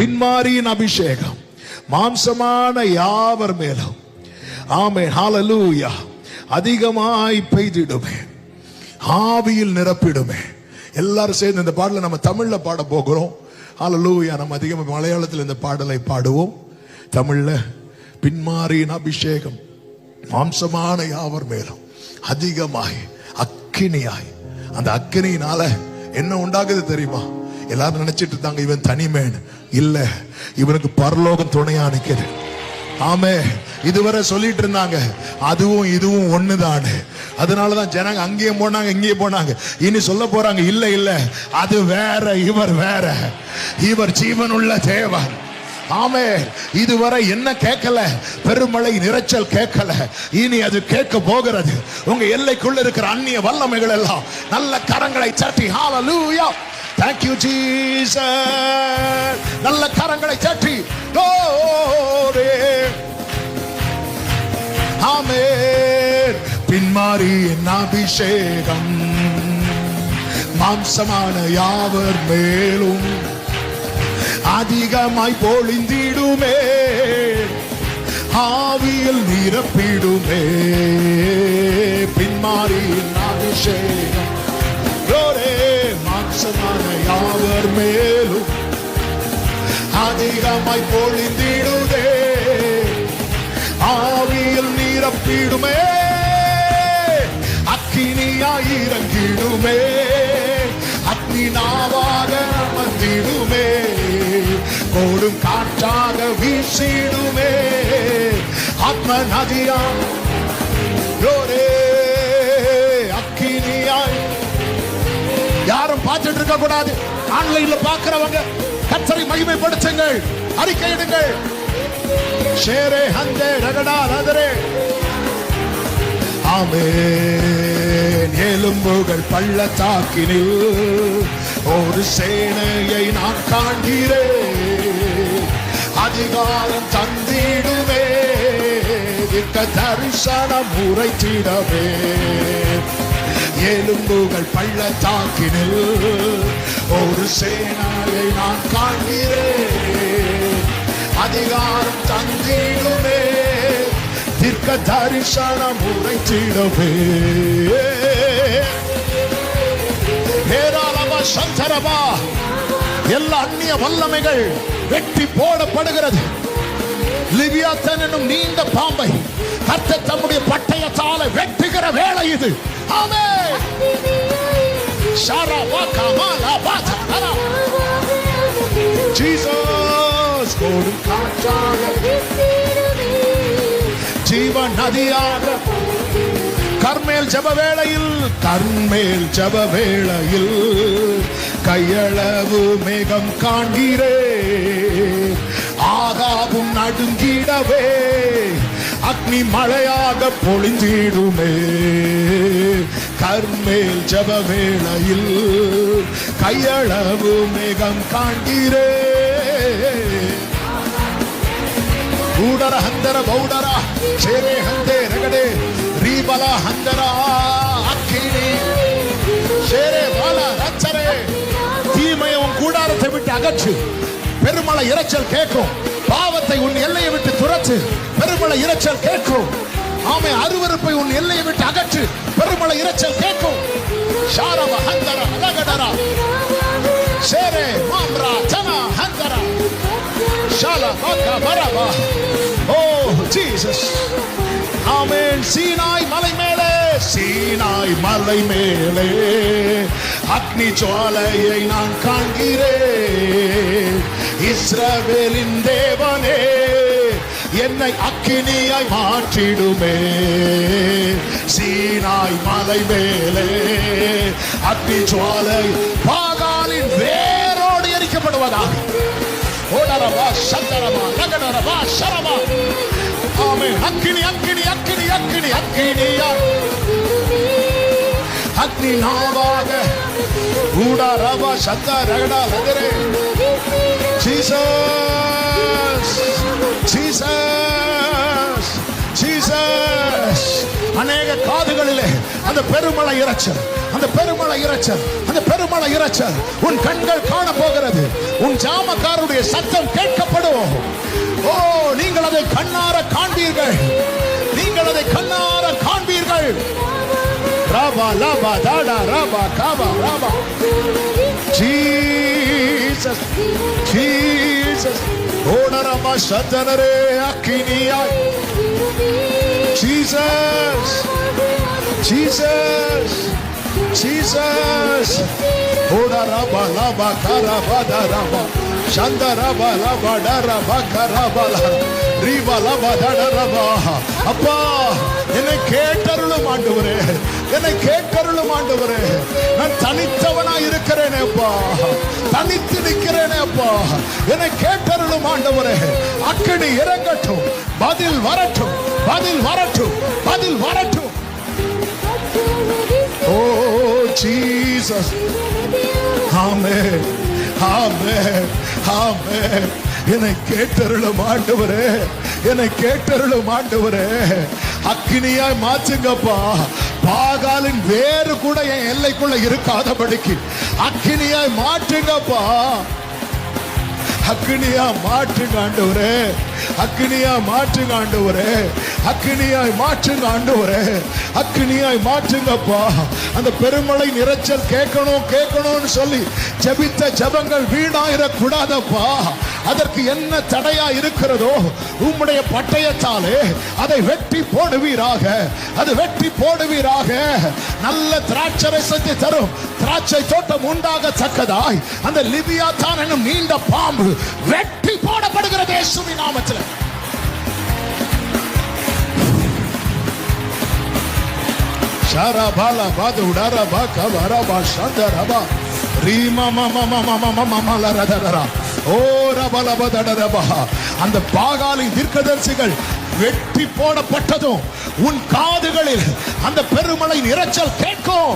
பின்மாரியின் அபிஷேகம் மாம்சமான யாவர் மேலும் ஆமென் ஹல்லேலூயா அதிகமாய் பெய்திடுமே, ஆவியில் நிரப்பிடுமே. எல்லாரும் சேர்ந்து இந்த பாடலை நம்ம தமிழ்ல பாட போகிறோம். ஹல்லேலூயா. நம்ம அதிகமாக மலையாளத்தில் இந்த பாடலை பாடுவோம். தமிழ்ல பின்மாரியின் அபிஷேகம் மாம்சமான யாவர் மேலும் அதிகமாய் அக்கினியாய். அந்த அக்கினியினால என்ன உண்டாகுது தெரியுமா? எல்லாரும் நினைச்சிட்டு இருந்தாங்க இவன் தனிமேன். இல்ல, இவனுக்கு பரலோகம் துணையா நிக்குது. ஆமே, இதுவரை சொல்லிட்டு இருந்தாங்க அதுவும் இதுவும் ஒண்ணுதான். அதனாலதான் ஜனங்க அங்கேயும் போனாங்க இங்கேயும் போனாங்க. இனி சொல்ல போறாங்க இல்ல இல்ல, அது வேற, இவர் வேற, இவர் ஜீவனுள்ள தேவன். ஆமே, இதுவரை என்ன கேட்கல, பெருமழை நிறைச்சல் கேட்கல, இனி அது கேட்க போகிறது. உங்க எல்லைக்குள்ள இருக்கிற அந்நிய வல்லமைகள் எல்லாம் நல்ல கரங்களை தட்டி ஹல்லேலூயா, thank you Jesus, நல்ல கரங்களை தட்டி glory, ஆமென். பின்மாரியின் அபிஷேகம் மாம்சமான யாவர் மேலும் அதிகமாய் பொழிந்திடுமே, ஆவியில் நிரப்பிடுமே. பின்மாரியின் அபிஷேகம் மாம்சமான யாவர் மேலும் அதிகமாய் பொழிந்திடுமே, ஆவியில் நிரப்பிடுமே. அக்கினியாய் இறங்கிடுமே, அக்னி நாவாக அமர்ந்திடுமே, கோடும் காற்றாக வீசிடுமே, ஆத்ம நதியாம் அக்கினியாய். யாரும் பார்த்துட்டு இருக்க கூடாது. ஆன்லைன்ல பார்க்கிறவங்க கர்த்தரை மகிமைப்படுத்துங்கள், அறிக்கையிடுங்கள். ஷேரே ஹந்தே ரகடா ரதரே ஆமென். எலும்புகள் பள்ளத்தாக்கினில் ஒரு சேனையை நான் காண்கிறேன், அதிகாரம் தந்திடுமே, திக்க தரிசனம் உரைத்திடவே. எலும்புகள் பள்ளத்தாக்கினில் ஒரு சேனையை நான் காண்கிறேன், அதிகாரம் தந்திடுமே, திக்க தரிசனம் உரைத்திடவே. சந்தரபா எல்லா அந்நிய வல்லமைகள் வெட்டி போடப்படுகிறது. லிவியாத்தன் என்னும் நீண்ட பாம்பை கர்த்தர் தம்முடைய பட்டயத்தால வெட்டுகிற வேளை இது. ஆமென். ஷரபா கமாலா பாதரா ஜீசஸ் கோடும் காற்றாக ஜீவன் நதியாக. கர்மேல் ஜப வேளையில் கையளவு மேகம் காண்கிறே, ஆகாவும் நடுங்கிடவே, அக்னி மழையாக பொழிந்திடுமே. கர்மேல் ஜப வேளையில் கையளவு மேகம் காண்கிறே. ஊடர ஹந்தர பௌடரா சேரே ஹந்தே ரகடே ரீபலா ஹந்தரா அக்கினி சேரே பாலா ரச்சரே. தீமையை உன் கூடாரத்தை விட்டு அகற்று, பெருமழை இரைச்சல் கேட்கும். பாவத்தை உன் எல்லையை விட்டு துரத்து, பெருமழை இரைச்சல் கேட்கும். ஆமே, அருவருப்பை உன் எல்லையை விட்டு அகற்று, பெருமழை இரைச்சல் கேட்கும். ஷாரவ ஹந்தரா ரகடரா சேரே மாம்ரா தனா ஹந்தரா ஷாலா பாக்கா பரபா. ஓ ஜீசஸ். ஆமென். சீனாய் மலை மேலே அக்னி ஜுவாலையை நான் காண்கிறேன். இஸ்ரவேலின் தேவனே என்னை அக்கினியாய் மாற்றிடுமே. சீனாய் மலை மேலே அக்னி ஜுவாலை பாகாலின் வேரோடு எரிக்கப்படுவதாக. ஓடரவா சந்தரவா நகனரவா சரவா. ஆமென். அக்கினி அக்கினி அக்கினி அக்கினி அக்கினியா அக்னி நாவாக ஊடரவா சந்தரகடா லகரே. Jesus Jesus Jesus. அநேக காதுகளிலே அந்த பெருமழை இரைச்சல், அந்த பெருமழை இரைச்சல், அந்த பெருமழை இரைச்சல் உன் கண்கள் காண போகிறது. உன் ஜாமக்காரருடைய சத்தம் கேட்கப்படும். ஓ, நீங்கள் அதை கண்ணார காண்பீர்கள், நீங்கள் அதை கண்ணார காண்பீர்கள். ராபா லாபா தாடா ராபா காபா ராபா. ஜீசஸ் ஜீசஸ் ஓடரமா சதனரே அக்கினியாய். ஜீசஸ் ஜீசஸ் ஜீசஸ் ஓடரமா லாபா காரபா தாரபா சந்தரபா லாபா டரபா கரபா ரீபா லாபா டரபா. அப்பா, என்னை கேட்டருளும் ஆண்டவரே, என்னை கேட்டருளும் ஆண்டவரே. நான் தனித்தவனா இருக்கிறேனே அப்பா, தனித்து நிற்கிறேனே அப்பா. என்னை கேட்டருளும் ஆண்டவரே. அக்கினி இறங்கட்டும், பதில் வரட்டும், பதில் வரட்டும், பதில் வரட்டும். ஓ ஜீசஸ், ஆமென் ஆமென் ஆமென். என்னை கேட்டருளும் ஆண்டவரே, என்னை கேட்டருளும் ஆண்டவரே. அக்கினியாய் மாற்றுங்கப்பா. பாகாலின் வேறு கூட என் எல்லைக்குள்ள இருக்காதபடிக்கு அக்கினியாய் மாற்றுங்கப்பா. அக்கினியா மாற்றுங்க ஆண்டவரே, அக்கினியா மாற்றுங்க ஆண்டவரே, அக்கினியாய் மாற்றுங்க ஆண்டவரே, அக்கினியாய் மாற்றுங்கப்பா. அந்த பெருமழை நிறைச்சல் கேட்கணும் கேட்கணும்னு சொல்லி ஜெபித்த ஜெபங்கள் வீணாயிரக் கூடாதப்பா. அதற்கு என்ன தடையா இருக்கிறதோ உம்முடைய பட்டயத்தாலே அதை வெட்டி போடுவீராக, அது வெட்டி போடுவீராக. நல்ல திராட்சரசத்தை தரும் திராட்சை தோட்டம் உண்டாகத்தக்கதாய் அந்த லிபியாத்தான் என்னும் நீண்ட பாம்பு வெட்டி போடப்படுகிறது இயேசுவின் நாமத்தில். ஷாராபாலா பாது உடாராபா கவராபா ஷந்தரபா ரீமா மம மம மம மமலரதரா ஓ ரபலபதடரபா. அந்த பாகாலின் தீர்க்கதரிசிகள் வெட்டி போடப்பட்டதும் உன் காதுகளில் அந்த பெருமழை இரைச்சல் கேட்கும்.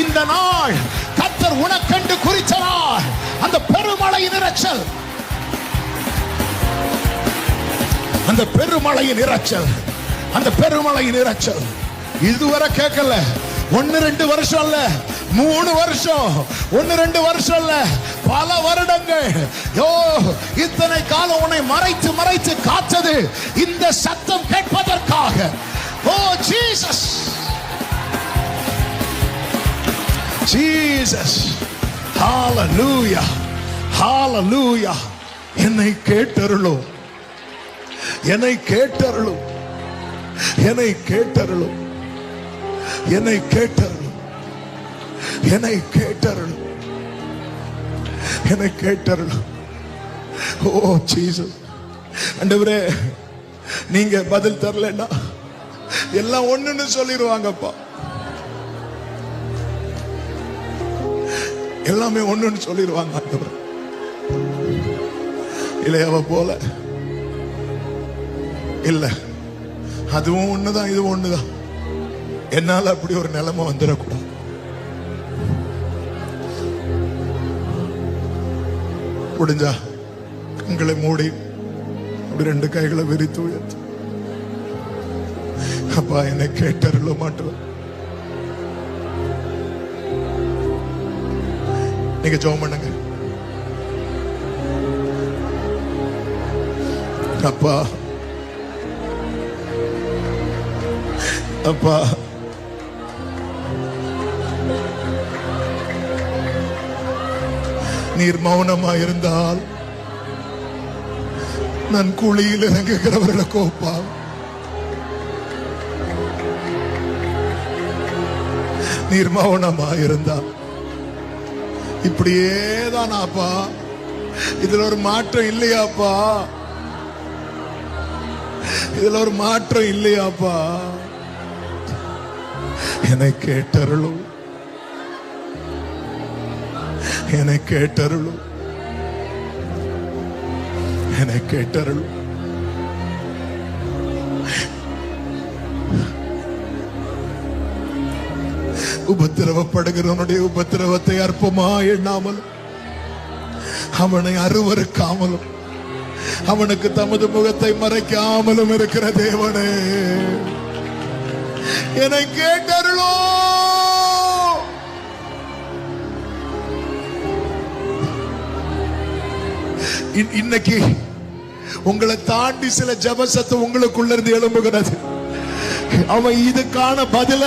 இந்த நாள் கர்த்தர் உனக்கென்று குறித்த நாள். அந்த பெருமழையின் இரைச்சல், அந்த பெருமழையின் இரைச்சல், அந்த பெருமழையின் இரைச்சல் இதுவரை கேட்கல. 1-2 வருஷம் அல்ல, 3 வருஷம், 1-2 வருஷம் அல்ல, பல வருடங்கள். யோ, இத்தனை காலம் உன்னை மறைத்து மறைத்து காத்தது இந்த சத்தம் கேட்பதற்காக. ஓ ஜீசஸ் ஜீசஸ், ஹalleluya ஹalleluya. என்னை கேட்டருளும், என்னை கேட்டருளும், என்னை கேட்டருளும், என்னை கேட்டருளும், என்னை கேட்டருளும், என்னை கேட்டருளும். ஓ ஜீசஸ். ஆண்டவரே, நீங்க பதில் தரலன்னா எல்லாம் ஒண்ணுன்னு சொல்லிடுவாங்கப்பா. எல்லாமே ஒண்ணுன்னு சொல்லிடுவாங்க ஆண்டவரே. இளையவ போல இல்ல, அதுவும் ஒண்ணுதான் இதுவும் ஒண்ணுதான். என்னால அப்படி ஒரு நிலைமை வந்துடக்கூடாது. முடிஞ்சா கண்களை மூடி அப்படி 2 கைகளை விரித்து உயர்த்து. அப்பா, என்னை கேட்டருள மாட்டேன். நீங்க ஜெபம் பண்ணுங்க. அப்பா, அப்பா, நீர் மௌனமா இருந்தால் நான் குழியில் இறங்குகிறவர்களுக்கு ஒப்பா. நீர் மௌனமா இருந்தால் இப்படியே தானாப்பா. இதுல ஒரு மாற்றம் இல்லையாப்பா, இதுல ஒரு மாற்றம் இல்லையாப்பா. என்னை கேட்டருளும், என்னை கேட்டருளும், என்னை கேட்டருளும். உபத்திரவப்படுகிறவனுடைய உபத்திரவத்தை அற்பமா எண்ணாமலும் அவனை அருவருக்காமலும் அவனுக்கு தமது முகத்தை மறைக்காமலும் இருக்கிற தேவனே, என்னை கேட்டருளோ. இன்னைக்கு உங்களை தாண்டி சில ஜெபசத்து உங்களுக்குள்ள இருந்து எழும்புகிறது. அவன் இதுக்கான பதில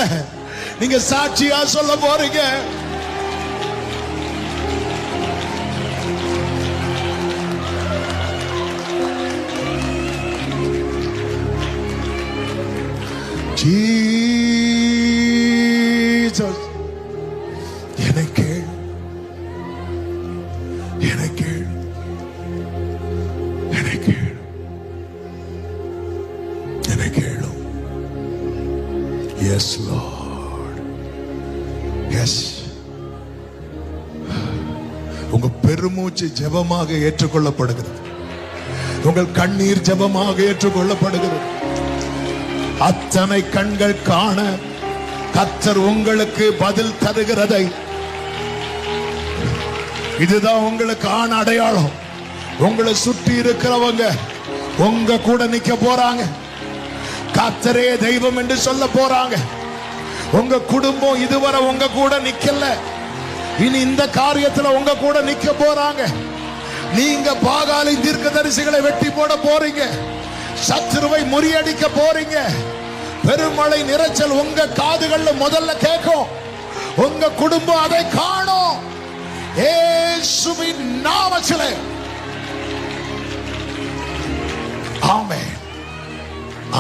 நீங்க சாட்சியா சொல்ல போறீங்க. ஜீசஸ் எனக்கு எனக்கு எனக்கு எனக்கு எஸ் லார்ட் எஸ். உங்க பெருமூச்சு ஜெபமாக ஏற்றுக்கொள்ளப்படுகிறது. உங்கள் கண்ணீர் ஜெபமாக ஏற்றுக்கொள்ளப்படுகிறது. அத்தனை கண்கள் காண கர்த்தர் உங்களுக்கு பதில் தருகிறதை, இதுதான் உங்களுக்கான அடையாளம். உங்களை சுற்றி இருக்கிறவங்க உங்க கூட நிக்க போறாங்க. கர்த்தரே தெய்வம் என்று சொல்ல போறாங்க. உங்க குடும்பம் இதுவரை உங்க கூட நிக்கல, இனி இந்த காரியத்துல உங்க கூட நிக்க போறாங்க. நீங்க பாகாலின் தீர்க்கதரிசிகளை வெட்டி போட போறீங்க. சத்துருவை முறியடிக்க போறீங்க. பெருமழை நிறைச்சல் உங்க காதுகள்ல முதல்ல கேட்கும். உங்க குடும்பம் அதை காணும். இயேசுவின் நாமத்திலே ஆமென்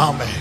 ஆமென்.